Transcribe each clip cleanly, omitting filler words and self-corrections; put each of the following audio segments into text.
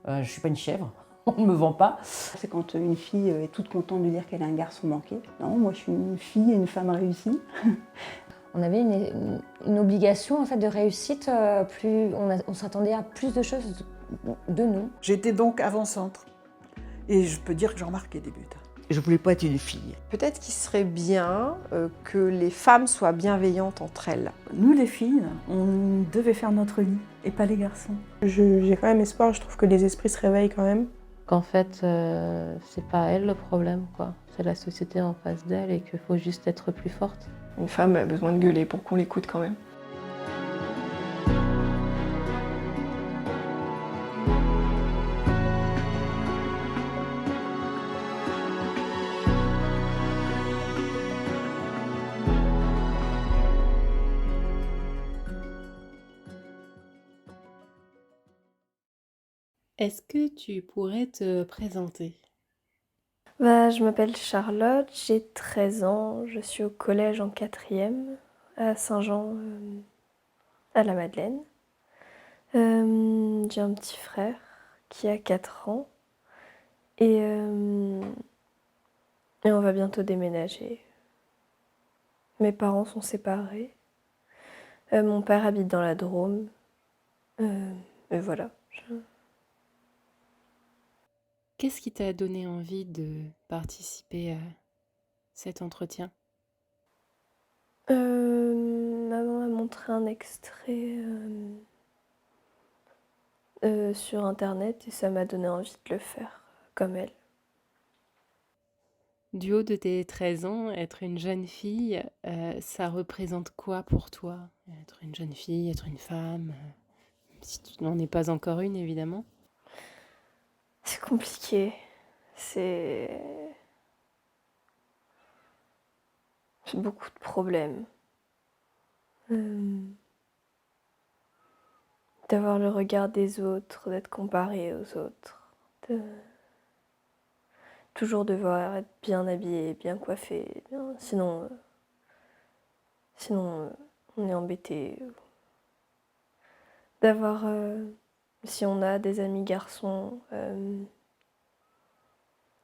Je ne suis pas une chèvre, on ne me vend pas. C'est quand une fille est toute contente de dire qu'elle a un garçon manqué. Non, moi je suis une fille et une femme réussie. On avait une obligation en fait, de réussite, on s'attendait à plus de choses de nous. J'étais donc avant-centre. Et je peux dire que j'en marquais des buts. Je ne voulais pas être une fille. Peut-être qu'il serait bien que les femmes soient bienveillantes entre elles. Nous les filles, on devait faire notre lit et pas les garçons. J'ai quand même espoir, je trouve que les esprits se réveillent quand même. Qu'en fait, c'est pas elle le problème, quoi. C'est la société en face d'elle et qu'il faut juste être plus forte. Une femme a besoin de gueuler pour qu'on l'écoute quand même. Est-ce que tu pourrais te présenter? Je m'appelle Charlotte, j'ai 13 ans, je suis au collège en 4e à Saint-Jean, à la Madeleine. J'ai un petit frère qui a 4 ans et on va bientôt déménager. Mes parents sont séparés. Mon père habite dans la Drôme. Et voilà. Qu'est-ce qui t'a donné envie de participer à cet entretien? Maman m'a montré un extrait sur internet et ça m'a donné envie de le faire comme elle. Du haut de tes 13 ans, être une jeune fille, ça représente quoi pour toi? Être une jeune fille, être une femme, si tu n'en es pas encore une, évidemment. C'est compliqué. C'est beaucoup de problèmes. D'avoir le regard des autres, d'être comparé aux autres, toujours devoir être bien habillé, bien coiffé, sinon on est embêté. D'avoir, si on a des amis garçons,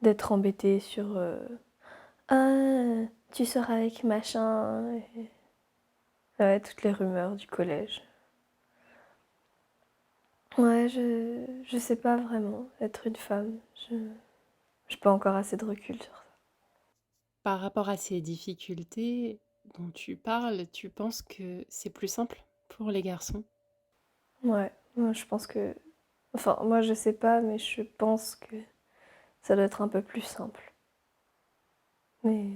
d'être embêté sur ah, tu sors avec machin. Ouais, toutes les rumeurs du collège. Ouais, je sais pas vraiment être une femme. J'ai pas encore assez de recul sur ça. Par rapport à ces difficultés dont tu parles, tu penses que c'est plus simple pour les garçons? Ouais, moi je pense que... Enfin, moi je sais pas, mais je pense que ça doit être un peu plus simple. Mais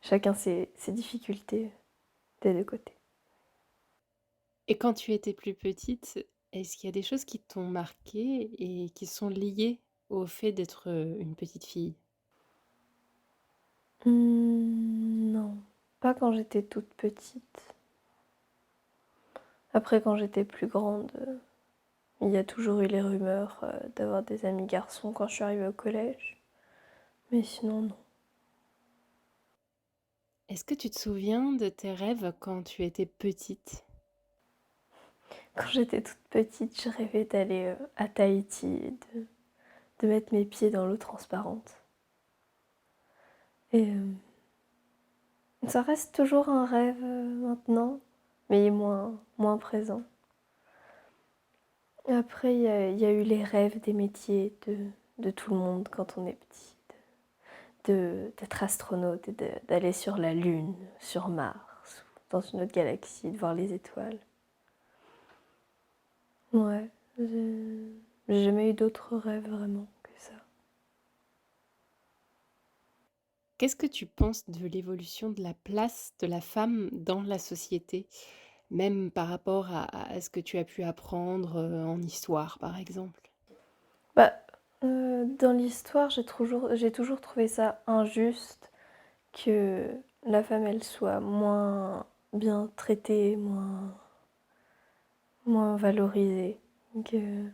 chacun ses difficultés des deux côtés. Et quand tu étais plus petite, est-ce qu'il y a des choses qui t'ont marquée et qui sont liées au fait d'être une petite fille? Non, pas quand j'étais toute petite. Après, quand j'étais plus grande, il y a toujours eu les rumeurs d'avoir des amis garçons quand je suis arrivée au collège. Mais sinon, non. Est-ce que tu te souviens de tes rêves quand tu étais petite? Quand j'étais toute petite, je rêvais d'aller à Tahiti et de mettre mes pieds dans l'eau transparente. Et ça reste toujours un rêve maintenant, mais il est moins présent. Après, il y a eu les rêves des métiers de tout le monde quand on est petit. D'être astronaute et d'aller sur la Lune, sur Mars, dans une autre galaxie, de voir les étoiles. Ouais, j'ai jamais eu d'autres rêves vraiment que ça. Qu'est-ce que tu penses de l'évolution de la place de la femme dans la société, même par rapport à ce que tu as pu apprendre en histoire, par exemple? Dans l'histoire, j'ai toujours trouvé ça injuste que la femme, elle soit moins bien traitée, moins valorisée. Que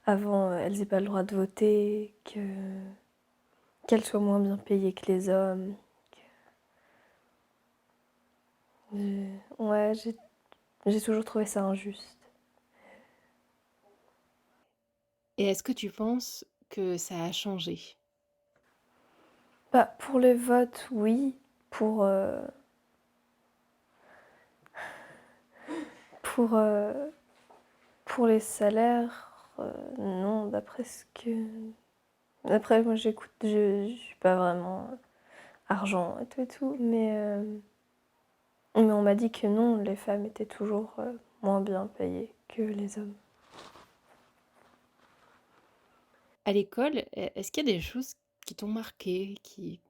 avant, elles n'aient pas le droit de voter, qu'elles soient moins bien payées que les hommes. Ouais, j'ai... J'ai toujours trouvé ça injuste. Et est-ce que tu penses que ça a changé? Bah, pour les votes, oui. Pour, pour, euh, pour les salaires, non, d'après ce que... Après, moi, je suis pas vraiment argent et tout, mais on m'a dit que non, les femmes étaient toujours moins bien payées que les hommes. À l'école, est-ce qu'il y a des choses qui t'ont marqué, qui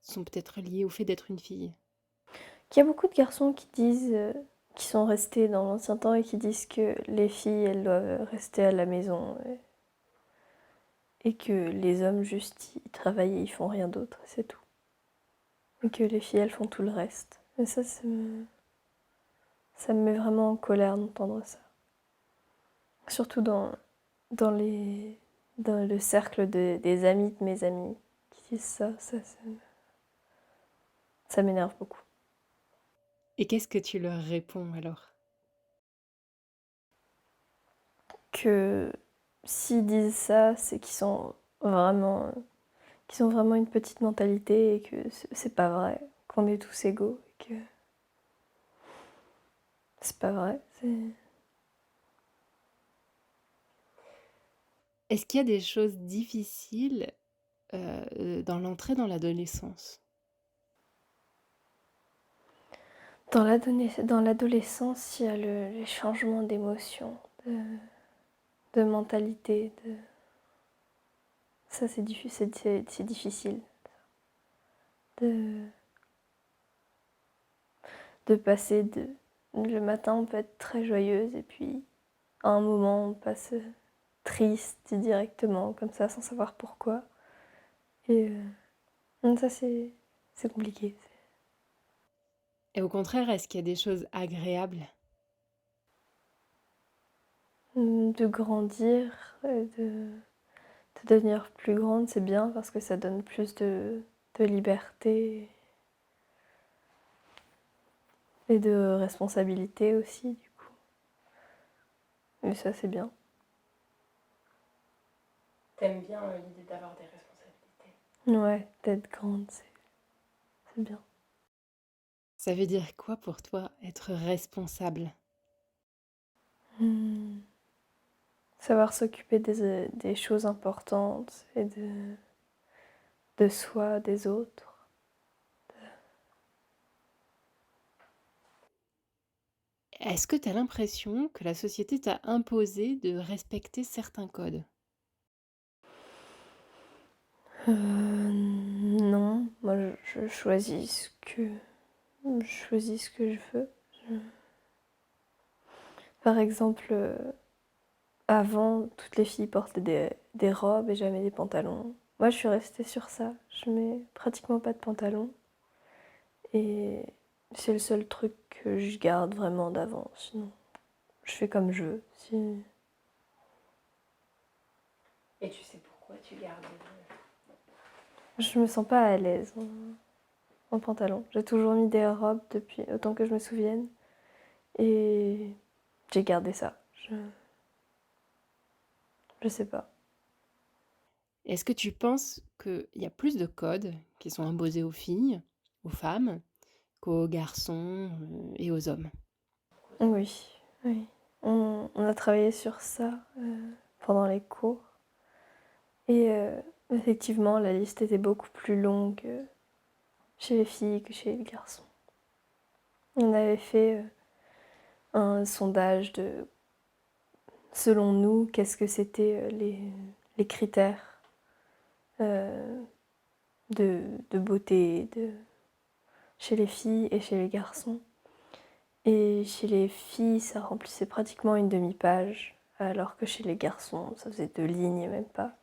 sont peut-être liées au fait d'être une fille? Il y a beaucoup de garçons qui disent, qui sont restés dans l'ancien temps et qui disent que les filles, elles doivent rester à la maison et que les hommes, juste, ils travaillent et ils font rien d'autre, c'est tout. Et que les filles, elles font tout le reste. Et ça me met vraiment en colère d'entendre ça. Surtout dans le cercle des amis de mes amis qui disent ça m'énerve beaucoup. Et qu'est-ce que tu leur réponds alors? Que s'ils disent ça, c'est qu'ils ont vraiment une petite mentalité et que c'est pas vrai, qu'on est tous égaux et que c'est pas vrai. Est-ce qu'il y a des choses difficiles dans l'entrée dans l'adolescence? Dans l'adolescence, il y a les changements d'émotions, de mentalité. Ça, c'est difficile. De passer le matin, on peut être très joyeuse et puis à un moment, on passe triste directement, comme ça, sans savoir pourquoi. Et ça, c'est compliqué. Et au contraire, est-ce qu'il y a des choses agréables? De grandir, de devenir plus grande, c'est bien parce que ça donne plus de liberté et de responsabilité aussi, du coup. Et ça, c'est bien. T'aimes bien l'idée d'avoir des responsabilités? Ouais, d'être grande, c'est bien. Ça veut dire quoi pour toi être responsable? Savoir s'occuper des choses importantes et de soi, des autres. Est-ce que tu as l'impression que la société t'a imposé de respecter certains codes? Non, moi je choisis ce que je veux. Par exemple, avant, toutes les filles portaient des robes et jamais des pantalons. Moi, je suis restée sur ça. Je mets pratiquement pas de pantalon. Et c'est le seul truc que je garde vraiment d'avant. Sinon, je fais comme je veux. Et tu sais pourquoi tu gardes? Je me sens pas à l'aise en pantalon. J'ai toujours mis des robes depuis autant que je me souvienne. Et j'ai gardé ça. Je sais pas. Est-ce que tu penses qu'il y a plus de codes qui sont imposés aux filles, aux femmes, qu'aux garçons et aux hommes? Oui, oui. On a travaillé sur ça pendant les cours. Et effectivement, la liste était beaucoup plus longue chez les filles que chez les garçons. On avait fait un sondage de, selon nous, qu'est-ce que c'était les critères de beauté chez les filles et chez les garçons. Et chez les filles, ça remplissait pratiquement une demi-page, alors que chez les garçons, ça faisait 2 lignes, même pas.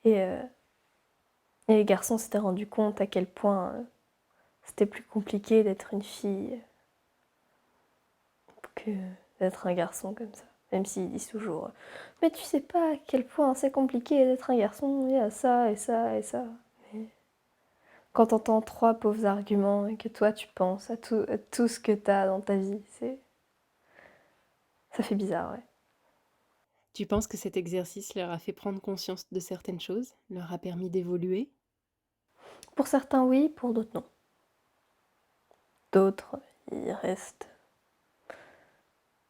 Et les garçons s'étaient rendus compte à quel point c'était plus compliqué d'être une fille que d'être un garçon comme ça. Même s'ils disent toujours « Mais tu sais pas à quel point c'est compliqué d'être un garçon, il y a ça et ça et ça. » Mais quand t'entends 3 pauvres arguments et que toi tu penses à tout ce que t'as dans ta vie, ça fait bizarre, ouais. Tu penses que cet exercice leur a fait prendre conscience de certaines choses, leur a permis d'évoluer? Pour certains, oui, pour d'autres, non. D'autres, ils restent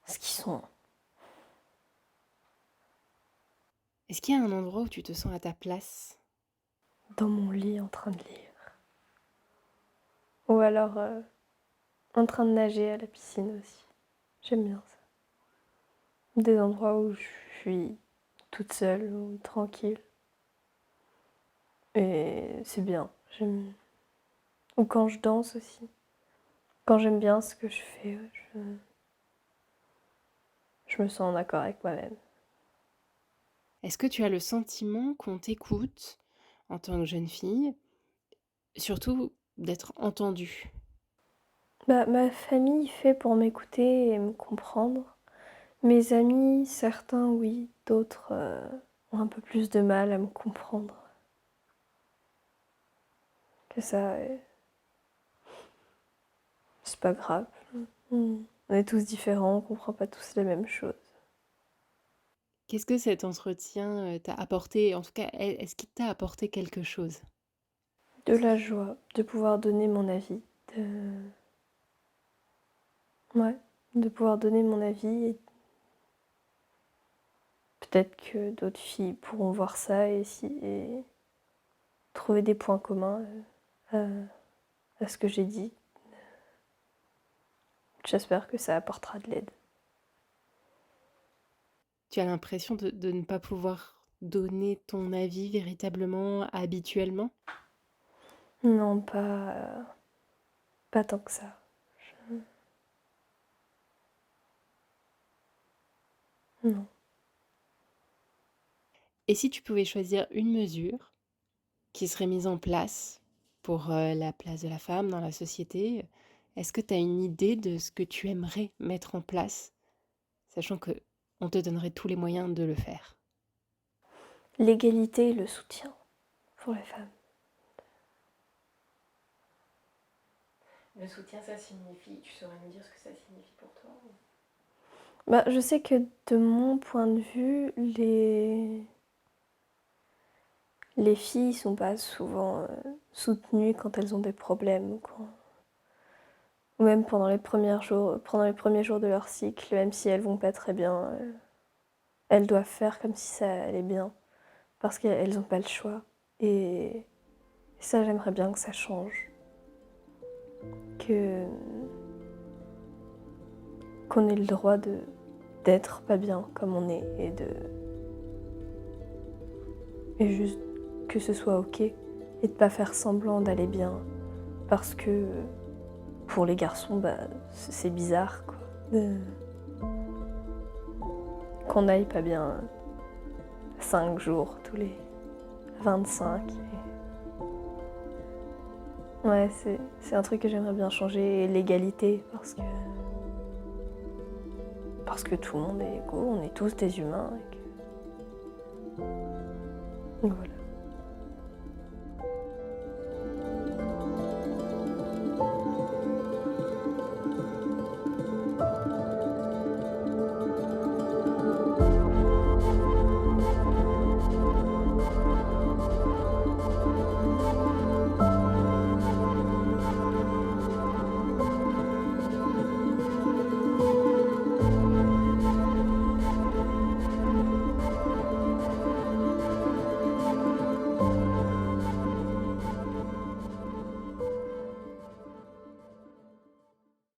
ce qu'ils sont. Est-ce qu'il y a un endroit où tu te sens à ta place? Dans mon lit en train de lire. Ou alors en train de nager à la piscine aussi. J'aime bien ça. Des endroits où je suis toute seule ou tranquille. Et c'est bien. Ou quand je danse aussi. Quand j'aime bien ce que je fais, je me sens en accord avec moi-même. Est-ce que tu as le sentiment qu'on t'écoute en tant que jeune fille, surtout d'être entendue? Bah, ma famille fait pour m'écouter et me comprendre. Mes amis, certains oui, d'autres ont un peu plus de mal à me comprendre. Que ça, c'est pas grave. On est tous différents, on comprend pas tous les mêmes choses. Qu'est-ce que cet entretien t'a apporté? En tout cas, est-ce qu'il t'a apporté quelque chose? De la joie, de pouvoir donner mon avis. Ouais, de pouvoir donner mon avis. Et peut-être que d'autres filles pourront voir ça et trouver des points communs à ce que j'ai dit. J'espère que ça apportera de l'aide. Tu as l'impression de ne pas pouvoir donner ton avis véritablement habituellement? Non, pas tant que ça. Non. Et si tu pouvais choisir une mesure qui serait mise en place pour la place de la femme dans la société, est-ce que tu as une idée de ce que tu aimerais mettre en place, sachant que on te donnerait tous les moyens de le faire? L'égalité et le soutien pour les femmes. Le soutien, ça signifie, tu saurais nous dire ce que ça signifie pour toi? Bah, je sais que de mon point de vue, les filles sont pas souvent soutenues quand elles ont des problèmes. Ou même pendant les premiers jours de leur cycle, même si elles vont pas très bien, elles doivent faire comme si ça allait bien. Parce qu'elles n'ont pas le choix. Et ça, j'aimerais bien que ça change. Qu'on ait le droit d'être pas bien comme on est et juste que ce soit ok et de pas faire semblant d'aller bien parce que pour les garçons bah c'est bizarre quoi qu'on aille pas bien 5 jours tous les 25 ouais c'est un truc que j'aimerais bien changer et l'égalité parce que tout le monde est égaux, on est tous des humains. Et voilà.